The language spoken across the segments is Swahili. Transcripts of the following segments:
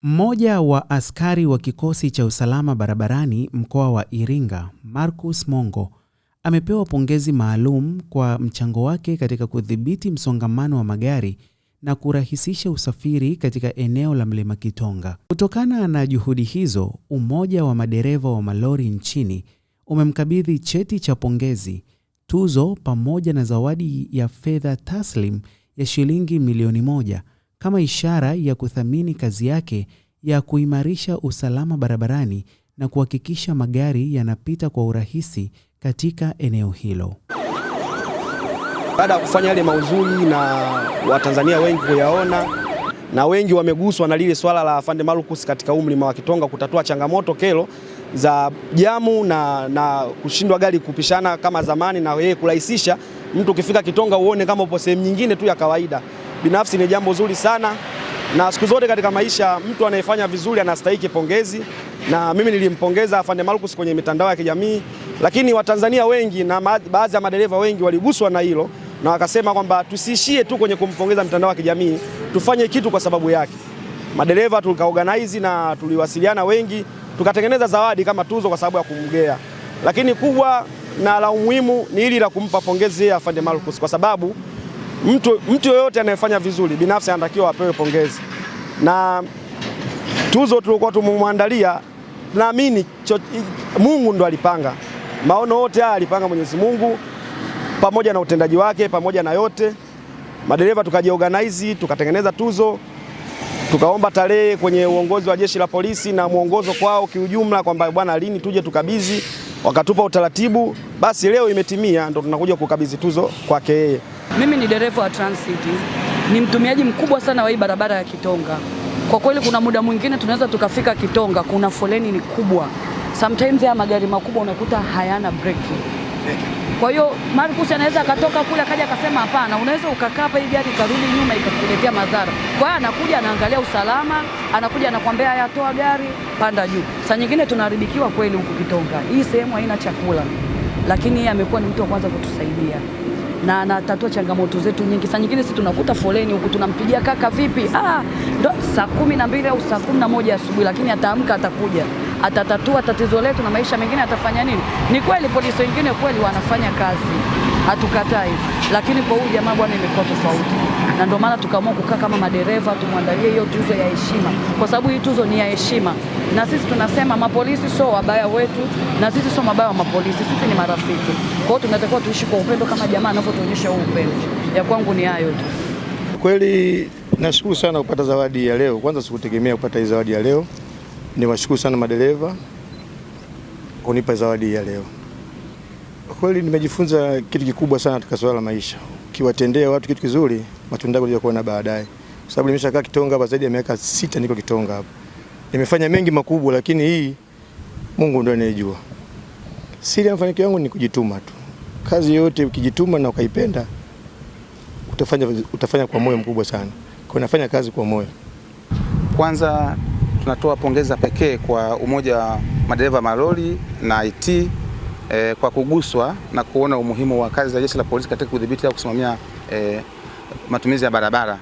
Mmoja wa askari wa kikosi cha usalama barabarani mkoa wa Iringa, Marcus Mongo, amepewa pongezi maalum kwa mchango wake katika kudhibiti msongamano wa magari na kurahisisha usafiri katika eneo la Mlima Kitonga. Kutokana na juhudi hizo, Umoja wa Madereva wa Malori nchini umemkabidhi cheti cha pongezi, tuzo pamoja na zawadi ya fedha taslim ya shilingi milioni 1 kama ishara ya kuthamini kazi yake ya kuimarisha usalama barabarani na kuhakikisha magari yanapita kwa urahisi katika eneo hilo. Baada ya kufanya yale mauzuri na Watanzania wengi kuyaona na wengi wameguswa na lile swala la Afande Marcus katika Mlima wa Kitonga kutatua changamoto kero za jamu na kushindwa gari kupishana kama zamani, na yeye kurahisisha mtu ukifika Kitonga uone kama upo sehemu nyingine tu ya kawaida. Binafsi ni jambo zuri sana, na siku zote katika maisha mtu anayefanya vizuri anastahili pongezi, na mimi nilimpongeza Afande Marcus kwenye mitandao ya kijamii, lakini Watanzania wengi na baadhi ya madereva wengi waliguswa na hilo na wakasema kwamba tusiishie tu kwenye kumpongeza mitandao ya kijamii, tufanye kitu kwa sababu yake. Madereva tukaorganize na tuliwasiliana wengi, tukatengeneza zawadi kama tuzo kwa sababu ya kumgea, lakini kubwa na la umuhimu ni hili la kumpa pongezi ya Afande Marcus, kwa sababu mtu yoyote anayefanya vizuri binafsi anatakiwa apewe pongezi, na tuzo tulikuwa tumemwandalia, naamini Mungu ndo alipanga maono yote haya, alipanga Mwenyezi Mungu pamoja na utendaji wake, pamoja na yote madereva tukajiorganize, tukatengeneza tuzo, tukaomba tarehe kwenye uongozi wa jeshi la polisi na muongozo kwao kiujumla kwamba bwana lini tuje tukabidhi, wakatupa utaratibu, basi leo imetimia, ndo tunakuja kukabidhi tuzo kwake yeye. Mimi ni dereva wa Transit, ni mtumiaji mkubwa sana wa hii barabara ya Kitonga. Kwa kweli kuna muda mwingine tunaweza tukafika Kitonga, kuna foleni ni kubwa. Sometimes ya magari makubwa unakuta hayana breki. Kwa hiyo Marcus anaweza akatoka kule akaja akasema hapana, unaweza ukakaa hapa hii gari karudi nyuma ikakuletea madhara. Kwa hiyo anakuja anaangalia usalama, anakuja anakuambia haya toa gari, panda juu. Saa nyingine tunaharibikiwa kweli huku Kitonga. Hii sehemu haina chakula. Lakini yeye amekuwa ni mtu wa kwanza kutusaidia na anatatua changamoto zetu nyingi. Saa nyingine sisi tunakuta foleni huku, tunampigia kaka vipi? Ndo saa 12 au saa 11 asubuhi, lakini ataamka atakuja. Atatatua tatizo letu na maisha mengine atafanya nini? Ni kweli polisi wengine kweli wanafanya kazi, hatukatai, lakini kwa huyu jamaa bwana imekuwa tofauti. Na ndio maana tukaamua kukaa kama madereva tumwandalie hiyo tuzo ya heshima, kwa sababu hii tuzo ni ya heshima. Na sisi tunasema mapolisi sio wabaya wetu, na sisi sio mabaya wa mapolisi, sisi ni marafiki. Kwa hiyo tunatakiwa tuishi kwa upendo kama jamaa anavyotuonyesha huu upendo. Ya kwangu ni hayo tu. Kweli nashukuru sana kupata zawadi ya leo. Kwanza sikutegemea kupata hii zawadi ya leo. Niwashukuru sana madereva kunipa zawadi ya leo. Kweli nimejifunza kitu kikubwa sana katika swala la maisha. Ukiwatendea watu kitu kizuri, matunda yako kuona baadaye. Kwa sababu nimeshakaa Kitonga hapa zaidi ya miaka 6 niko Kitonga hapa. Nimefanya mengi makubwa, lakini hii Mungu ndiye anayejua. Siri ya mafanikio yangu ni kujituma tu. Kazi yote ukijituma na ukaipenda utafanya kwa moyo mkubwa sana. Kwa nafanya kazi kwa moyo. Kwanza tunatoa pongeza pekee kwa Umoja wa Madereva Malori na IT kwa kuguswa na kuona umuhimu wa kazi za jeshi la polisi katika kudhibiti au kusimamia matumizi ya barabara.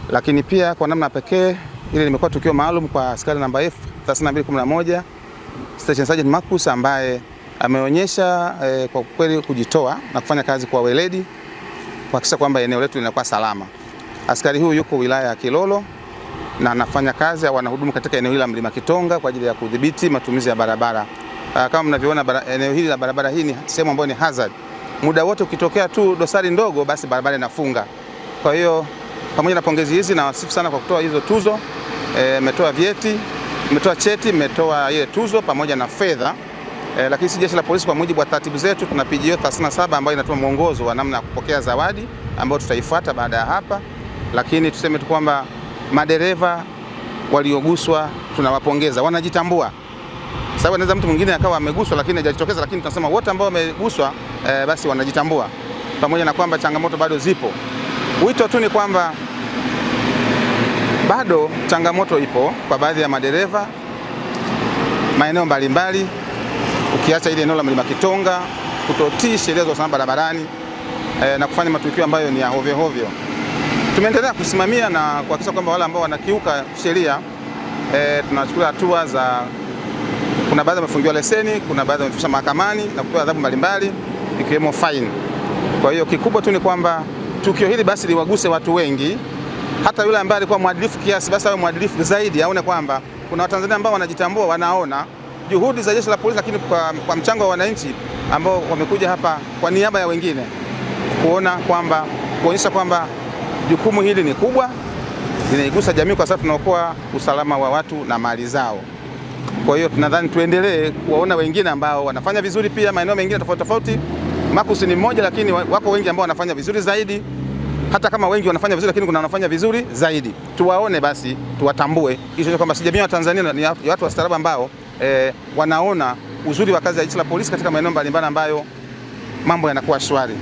Lakini pia kwa namna pekee ile limekuwa tukio maalum kwa askari namba F3211 Station Sergeant Marcus, ambaye ameonyesha kwa kweli kujitoa na kufanya kazi kwa weledi kuhakikisha kwamba eneo letu linakuwa salama. Askari huyu yuko wilaya ya Kilolo na anafanya kazi au anahudumu katika eneo hili la Mlima Kitonga kwa ajili ya kudhibiti matumizi ya barabara. Kama mnavyoona eneo hili la barabara hii ni sehemu ambayo ni hazard. Muda wote ukitokea tu dosari ndogo basi barabara inafunga. Kwa hiyo pamoja na pongezi hizi na wasifu sana kwa kutoa hizo tuzo, mmetoa vyeti, mmetoa cheti, mmetoa ile tuzo pamoja na fedha. Lakini si jeshi la polisi kwa mujibu wa taratibu zetu tuna PGO 37 ambayo inatoa mwongozo wa namna ya kupokea zawadi ambayo tutaifuata baada ya hapa. Lakini tuseme tu kwamba madereva walioguswa tunawapongeza, wanajitambua. Sababu anaweza mtu mwingine akawa ameguswa lakini hajajitokeza, lakini tunasema wote ambao wameguswa basi wanajitambua. Pamoja na kwamba changamoto bado zipo. Wito tu ni kwamba bado changamoto ipo kwa baadhi ya madereva maeneo mbalimbali, ukiacha ile eneo la Mlima Kitonga, kutotii sheria za usalama barabarani na kufanya matukio ambayo ni ya hovyo hovyo. Tumeendelea kusimamia na kuhakikisha kwamba wale ambao wanakiuka sheria tunachukua hatua za, kuna baadhi wamefungiwa leseni, kuna baadhi wamefikishwa mahakamani na kupewa adhabu mbalimbali ikiwemo fine. Kwa hiyo kikubwa tu ni kwamba tukio hili basi liwaguse watu wengi, hata yule ambaye alikuwa mwadilifu kiasi basi awe mwadilifu zaidi, aone kwamba kuna Watanzania ambao wanajitambua, wanaona juhudi za jeshi la polisi, lakini kwa mchango wa wananchi ambao wamekuja hapa kwa niaba ya wengine, kuona kwamba, kuonyesha kwamba jukumu hili ni kubwa, linaigusa jamii kwa sababu tunaokoa usalama wa watu na mali zao. Kwa hiyo tunadhani tuendelee kuwaona wengine ambao wanafanya vizuri pia maeneo mengine tofauti tofauti. Marcus ni mmoja, lakini wako wengi ambao wanafanya vizuri zaidi. Hata kama wengi wanafanya vizuri, lakini kuna wanafanya vizuri zaidi. Tuwaone basi, tuwatambue, ili kwamba si jamii ya Tanzania ni watu wastaarabu ambao wanaona uzuri wa kazi ya jeshi la polisi katika maeneo mbalimbali ambayo mambo yanakuwa shwari.